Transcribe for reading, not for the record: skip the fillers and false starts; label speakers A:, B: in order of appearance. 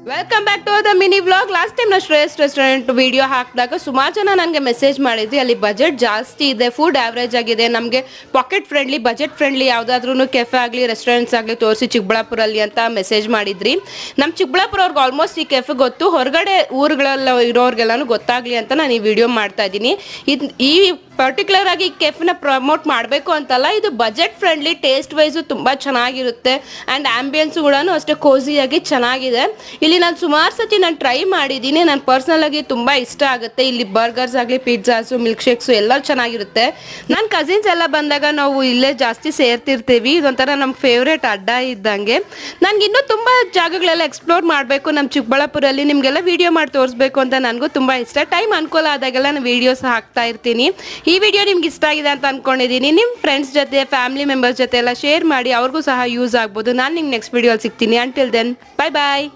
A: Welcome back to the mini vlog. Last time ನಾನು Shreyas restaurant video ಹಾಕಿದಾಗ ಸುಮಾರು ಜನ ನನಗೆ ಮೆಸೇಜ್ ಮಾಡಿದ್ರಿ, ಅಲ್ಲಿ ಬಜೆಟ್ ಜಾಸ್ತಿ ಇದೆ, ಫುಡ್ ಆವ್ರೇಜ್ ಆಗಿದೆ, ನಮಗೆ ಪಾಕೆಟ್ ಫ್ರೆಂಡ್ಲಿ ಬಜೆಟ್ ಫ್ರೆಂಡ್ಲಿ ಯಾವುದಾದ್ರೂ ಕೆಫೆ ಆಗಲಿ ರೆಸ್ಟೋರೆಂಟ್ಸ್ ಆಗಲಿ ತೋರಿಸಿ ಚಿಕ್ಕಬಳ್ಳಾಪುರಲ್ಲಿ ಅಂತ ಮೆಸೇಜ್ ಮಾಡಿದ್ರಿ. ನಮ್ಮ ಚಿಕ್ಕಬಳ್ಳಾಪುರ ಅವ್ರಿಗೆ ಆಲ್ಮೋಸ್ಟ್ ಈ ಕೆಫೆ ಗೊತ್ತು, ಹೊರಗಡೆ ಊರುಗಳೆಲ್ಲ ಇರೋರಿಗೆಲ್ಲನೂ ಗೊತ್ತಾಗಲಿ ಅಂತ ನಾನು ಈ ವಿಡಿಯೋ ಮಾಡ್ತಾ ಇದ್ದೀನಿ. ಈ ಪರ್ಟಿಕ್ಯುಲರ್ ಆಗಿ ಕೆಫೆನ ಪ್ರಮೋಟ್ ಮಾಡಬೇಕು ಅಂತಲ್ಲ, ಇದು ಬಜೆಟ್ ಫ್ರೆಂಡ್ಲಿ, ಟೇಸ್ಟ್ ವೈಸು ತುಂಬ ಚೆನ್ನಾಗಿರುತ್ತೆ ಆ್ಯಂಡ್ ಆ್ಯಂಬಿಯನ್ಸ್ ಕೂಡ ಅಷ್ಟೇ ಕೋಸಿಯಾಗಿ ಚೆನ್ನಾಗಿದೆ. ಇಲ್ಲಿ ನಾನು ಸುಮಾರು ಸತಿ ನಾನು ಟ್ರೈ ಮಾಡಿದ್ದೀನಿ, ನಾನು ಪರ್ಸ್ನಲ್ ಆಗಿ ತುಂಬ ಇಷ್ಟ ಆಗುತ್ತೆ. ಇಲ್ಲಿ ಬರ್ಗರ್ಸ್ ಆಗಲಿ, ಪಿಜ್ಜಾಸು, ಮಿಲ್ಕ್ ಶೇಕ್ಸು ಎಲ್ಲ ಚೆನ್ನಾಗಿರುತ್ತೆ. ನನ್ನ ಕಸಿನ್ಸ್ ಎಲ್ಲ ಬಂದಾಗ ನಾವು ಇಲ್ಲೇ ಜಾಸ್ತಿ ಸೇರ್ತಿರ್ತೀವಿ, ಇದೊಂಥರ ನಮ್ಮ ಫೇವ್ರೇಟ್ ಅಡ್ಡ ಇದ್ದಂಗೆ. ನನಗೆ ಇನ್ನೂ ತುಂಬ ಜಾಗಗಳೆಲ್ಲ ಎಕ್ಸ್ಪ್ಲೋರ್ ಮಾಡಬೇಕು ನಮ್ಮ ಚಿಕ್ಕಬಳ್ಳಾಪುರಲ್ಲಿ, ನಿಮಗೆಲ್ಲ ವೀಡಿಯೋ ಮಾಡಿ ತೋರಿಸ್ಬೇಕು ಅಂತ ನನಗೂ ತುಂಬ ಇಷ್ಟ. ಟೈಮ್ ಅನುಕೂಲ ಆದಾಗೆಲ್ಲ ನಾನು ವೀಡಿಯೋಸ್ ಹಾಕ್ತಾ ಇರ್ತೀನಿ. ಈ ವಿಡಿಯೋ ನಿಮ್ಗೆ ಇಷ್ಟ ಆಗಿದೆ ಅಂತ ಅನ್ಕೊಂಡಿದ್ದೀನಿ. ನಿಮ್ಮ ಫ್ರೆಂಡ್ಸ್ ಜೊತೆ, ಫ್ಯಾಮಿಲಿ ಮೆಂಬರ್ಸ್ ಜೊತೆ ಎಲ್ಲ ಶೇರ್ ಮಾಡಿ, ಅವ್ರಿಗೂ ಸಹ ಯೂಸ್ ಆಗ್ಬೋದು. ನಾನು ನಿಮ್ಗೆ ನೆಕ್ಸ್ಟ್ ವಿಡಿಯೋಲಿ ಸಿಗ್ತೀನಿ. ಅಂಟಿಲ್ ದೆನ್, ಬೈ ಬಾಯ್.